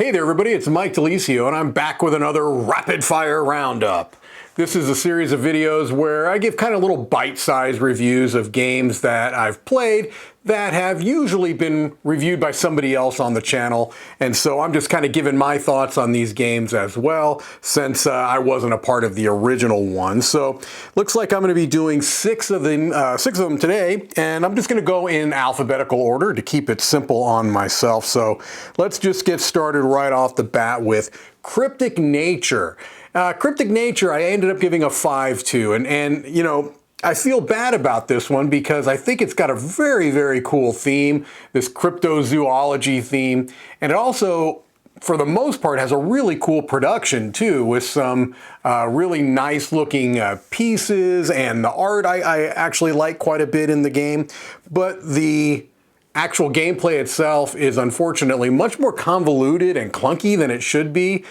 Hey there everybody, it's Mike DiLisio and I'm back with another rapid fire roundup. This is a series of videos where I give kind of little bite-sized reviews of games that I've played that have usually been reviewed by somebody else on the channel. And so I'm just kind of giving my thoughts on these games as well, since I wasn't a part of the original one. So looks like I'm going to be doing six of them today, and I'm just going to go in alphabetical order to keep it simple on myself. So let's just get started right off the bat with Cryptic Nature. Cryptic Nature, I ended up giving a 5 to, and you know, I feel bad about this one because I think it's got a very, very cool theme, this cryptozoology theme, and it also, for the most part, has a really cool production too, with some really nice looking pieces, and the art I actually like quite a bit in the game, but the actual gameplay itself is unfortunately much more convoluted and clunky than it should be.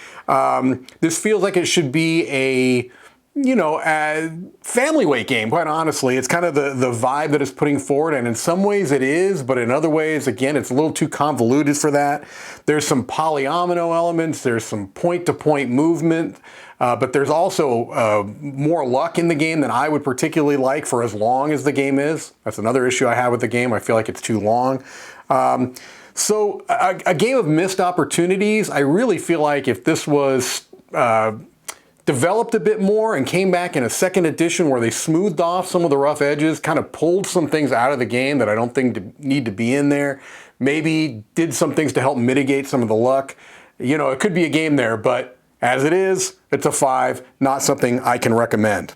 This feels like it should be a family weight game, quite honestly. It's kind of the vibe that it's putting forward, and in some ways it is, but in other ways, again, it's a little too convoluted for that. There's some polyomino elements, there's some point-to-point movement, but there's also more luck in the game than I would particularly like for as long as the game is. That's another issue I have with the game. I feel like it's too long. So a game of missed opportunities. I really feel like if this was developed a bit more and came back in a second edition where they smoothed off some of the rough edges, kind of pulled some things out of the game that I don't think need to be in there, maybe did some things to help mitigate some of the luck, you know, it could be a game there, but as it is, it's a 5, not something I can recommend.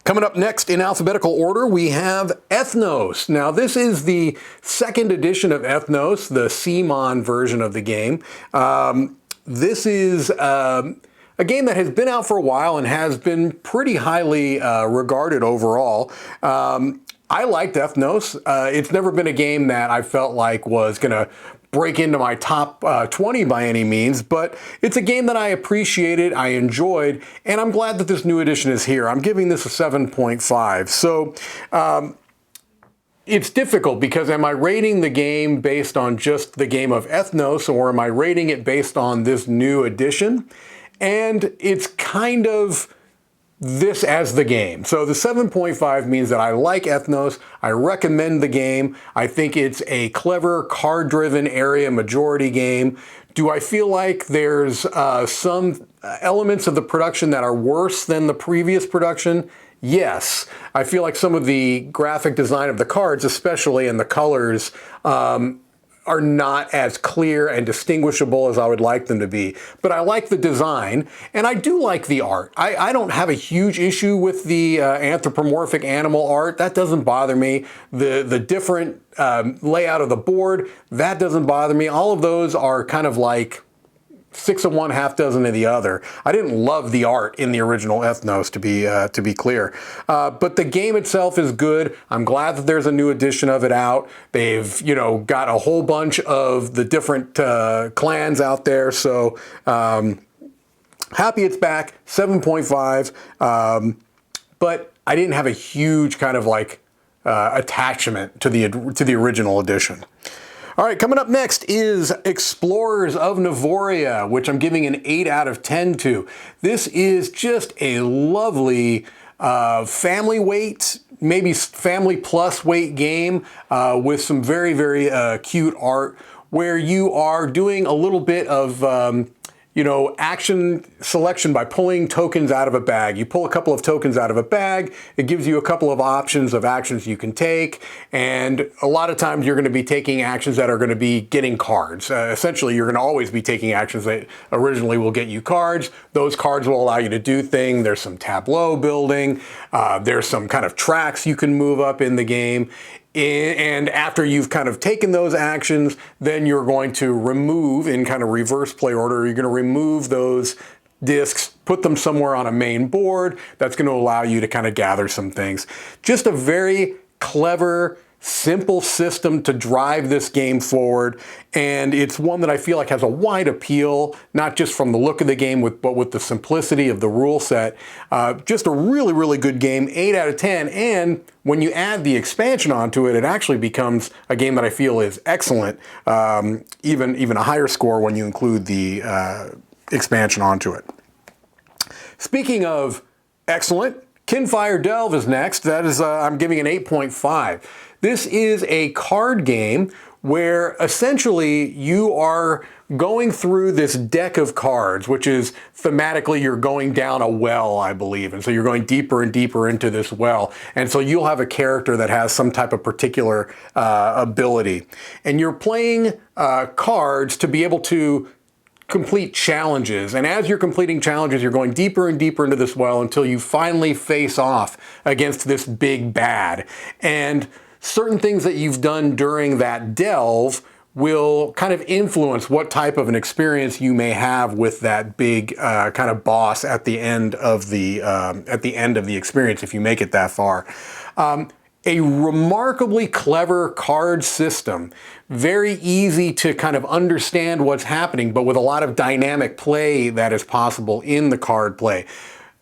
Coming up next in alphabetical order, we have Ethnos. Now, this is the second edition of Ethnos, the CMON version of the game. This is a game that has been out for a while and has been pretty highly regarded overall. I liked Ethnos. It's never been a game that I felt like was going to break into my top 20 by any means, but it's a game that I appreciated, I enjoyed, and I'm glad that this new edition is here. I'm giving this a 7.5. So it's difficult because am I rating the game based on just the game of Ethnos, or am I rating it based on this new edition? And it's kind of this as the game. So the 7.5 means that I like Ethnos, I recommend the game, I think it's a clever card-driven area majority game. Do I feel like there's some elements of the production that are worse than the previous production? Yes. I feel like some of the graphic design of the cards, especially, and the colors, are not as clear and distinguishable as I would like them to be. But I like the design, and I do like the art. I don't have a huge issue with the anthropomorphic animal art. That doesn't bother me. The different layout of the board, that doesn't bother me. All of those are kind of like 6 of one, half dozen of the other. I didn't love the art in the original Ethnos, to be clear. But the game itself is good. I'm glad that there's a new edition of it out. They've, got a whole bunch of the different clans out there. So happy it's back, 7.5. But I didn't have a huge kind of like attachment to the original edition. All right, coming up next is Explorers of Navoria, which I'm giving an 8 out of 10 to. This is just a lovely family weight, maybe family plus weight game with some very, very cute art where you are doing a little bit of action selection by pulling tokens out of a bag. You pull a couple of tokens out of a bag, it gives you a couple of options of actions you can take, and a lot of times you're going to be taking actions that are going to be getting cards. Essentially, you're going to always be taking actions that originally will get you cards. Those cards will allow you to do things. There's some tableau building. There's some kind of tracks you can move up in the game. And after you've kind of taken those actions, then you're going to remove, in kind of reverse play order, you're going to remove those discs, put them somewhere on a main board. That's going to allow you to kind of gather some things. Just a very clever, simple system to drive this game forward, and it's one that I feel like has a wide appeal, not just from the look of the game, but with the simplicity of the rule set. Just a really, really good game, 8 out of 10, and when you add the expansion onto it, it actually becomes a game that I feel is excellent, even a higher score when you include the expansion onto it. Speaking of excellent, Kinfire Delve is next. That is, I'm giving an 8.5. This is a card game where essentially you are going through this deck of cards, which is thematically you're going down a well, I believe. And so you're going deeper and deeper into this well. And so you'll have a character that has some type of particular ability. And you're playing cards to be able to complete challenges. And as you're completing challenges, you're going deeper and deeper into this well until you finally face off against this big bad. And certain things that you've done during that delve will kind of influence what type of an experience you may have with that big kind of boss at the end of the experience if you make it that far. A remarkably clever card system, very easy to kind of understand what's happening, but with a lot of dynamic play that is possible in the card play.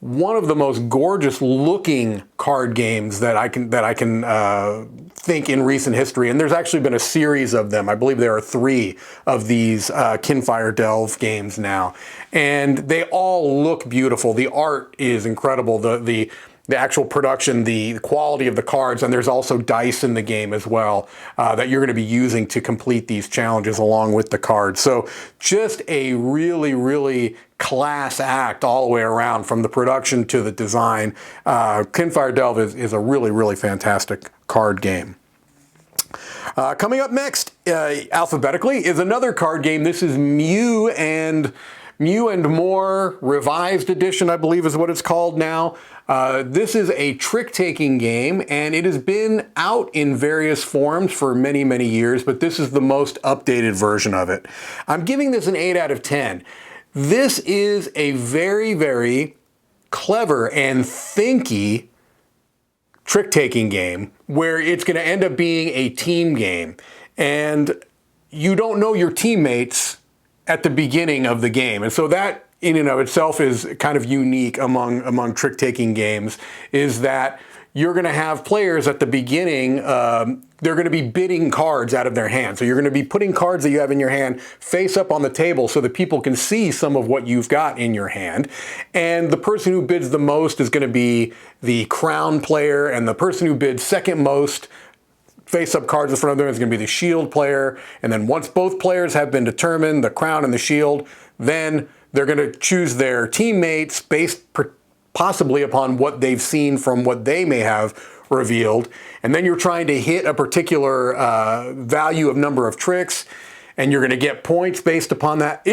One of the most gorgeous looking card games that I can think in recent history, and there's actually been a series of them. I believe there are 3 of these Kinfire Delve games now, and they all look beautiful. The art is incredible. The actual production, the quality of the cards, and there's also dice in the game as well that you're going to be using to complete these challenges along with the cards. So just a really, really class act all the way around, from the production to the design. Kinfire Delve is a really, really fantastic card game. Coming up next, alphabetically, is another card game. This is Mew and More Revised Edition, I believe is what it's called now. This is a trick-taking game, and it has been out in various forms for many, many years, but this is the most updated version of it. I'm giving this an 8 out of 10. This is a very, very clever and thinky trick-taking game where it's going to end up being a team game, and you don't know your teammates at the beginning of the game. And so that in and of itself is kind of unique among trick-taking games, is that you're going to have players at the beginning, they're going to be bidding cards out of their hand. So you're going to be putting cards that you have in your hand face up on the table so that people can see some of what you've got in your hand. And the person who bids the most is going to be the crown player, and the person who bids second most face-up cards in front of them is going to be the shield player. And then once both players have been determined, the crown and the shield, then they're going to choose their teammates based possibly upon what they've seen from what they may have revealed. And then you're trying to hit a particular value of number of tricks, and you're going to get points based upon that.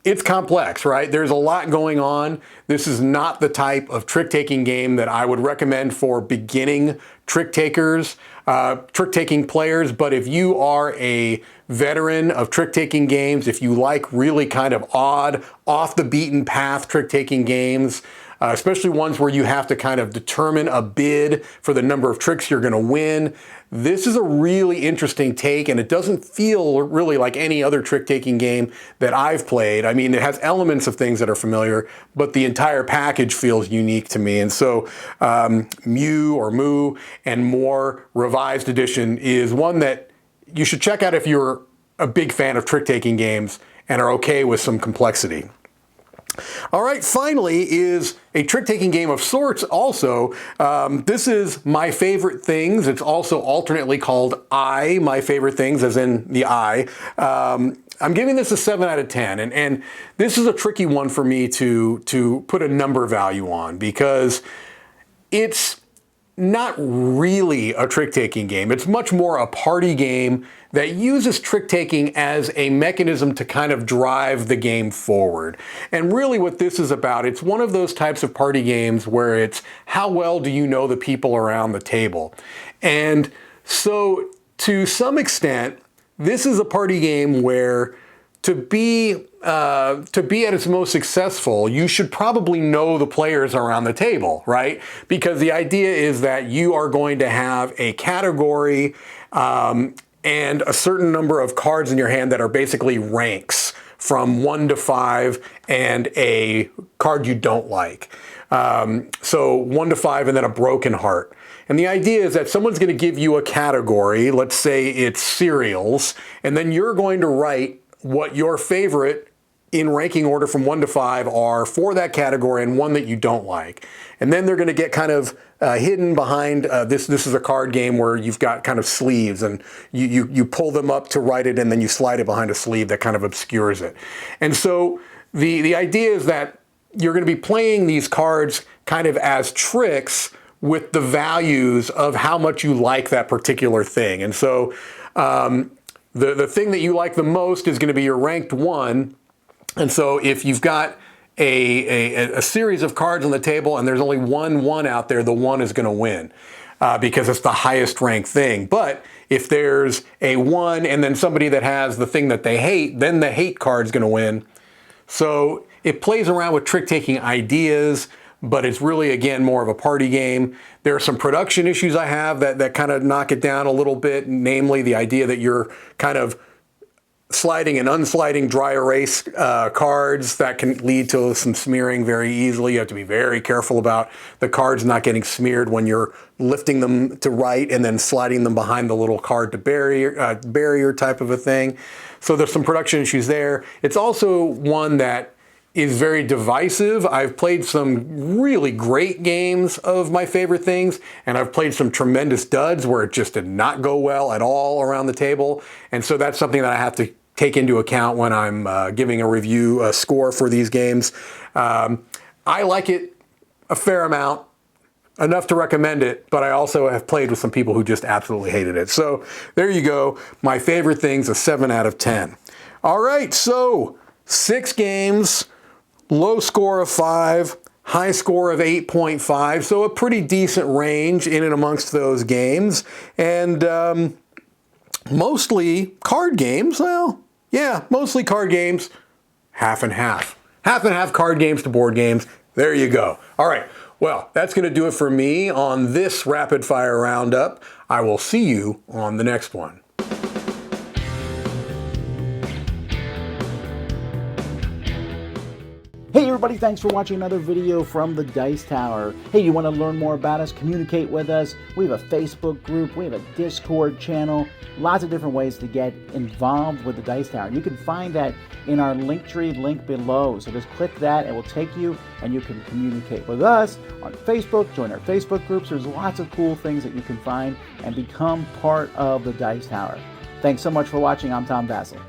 It's complex, right? There's a lot going on. This is not the type of trick-taking game that I would recommend for beginning trick-takers, trick-taking players. But if you are a veteran of trick-taking games, if you like really kind of odd, off-the-beaten-path trick-taking games, especially ones where you have to kind of determine a bid for the number of tricks you're going to win, this is a really interesting take, and it doesn't feel really like any other trick-taking game that I've played. I mean, it has elements of things that are familiar, but the entire package feels unique to me. And so Moo and More Revised Edition is one that you should check out if you're a big fan of trick-taking games and are okay with some complexity. All right, finally is a trick-taking game of sorts also. This is My Favorite Things. It's also alternately called My Favorite Things, as in the I. I'm giving this a 7 out of 10, and this is a tricky one for me to put a number value on, because it's not really a trick-taking game. It's much more a party game that uses trick-taking as a mechanism to kind of drive the game forward. And really what this is about, it's one of those types of party games where it's how well do you know the people around the table. And so to some extent, this is a party game where to be at its most successful, you should probably know the players around the table, right? Because the idea is that you are going to have a category and a certain number of cards in your hand that are basically ranks from 1 to 5 and a card you don't like. So 1 to 5 and then a broken heart. And the idea is that someone's going to give you a category, let's say it's cereals, and then you're going to write what your favorite in ranking order from 1 to 5 are for that category and one that you don't like. And then they're going to get kind of hidden behind, this is a card game where you've got kind of sleeves and you pull them up to write it and then you slide it behind a sleeve that kind of obscures it. And so the idea is that you're going to be playing these cards kind of as tricks with the values of how much you like that particular thing. And so the thing that you like the most is going to be your ranked 1. And so if you've got a series of cards on the table and there's only one 1 out there, the 1 is going to win because it's the highest ranked thing. But if there's a 1 and then somebody that has the thing that they hate, then the hate card is going to win. So it plays around with trick-taking ideas, but it's really, again, more of a party game. There are some production issues I have that kind of knock it down a little bit, namely the idea that you're kind of sliding and unsliding dry erase cards that can lead to some smearing very easily. You have to be very careful about the cards not getting smeared when you're lifting them to write and then sliding them behind the little card to barrier type of a thing. So there's some production issues there. It's also one that is very divisive. I've played some really great games of my favorite things, and I've played some tremendous duds where it just did not go well at all around the table. And so that's something that I have to take into account when I'm giving a review, a score for these games. I like it a fair amount, enough to recommend it, but I also have played with some people who just absolutely hated it. So there you go. My favorite things, a 7 out of 10. All right, so 6 games, low score of 5, high score of 8.5, so a pretty decent range in and amongst those games. And mostly card games. Well, yeah, mostly card games, half and half. Half and half card games to board games. There you go. All right, well, that's going to do it for me on this Rapid Fire Roundup. I will see you on the next one. Hey everybody, thanks for watching another video from the Dice Tower. Hey, you want to learn more about us, communicate with us? We have a Facebook group, we have a Discord channel, lots of different ways to get involved with the Dice Tower. You can find that in our Linktree link below. So just click that, it will take you and you can communicate with us on Facebook, join our Facebook groups. There's lots of cool things that you can find and become part of the Dice Tower. Thanks so much for watching. I'm Tom Vasel.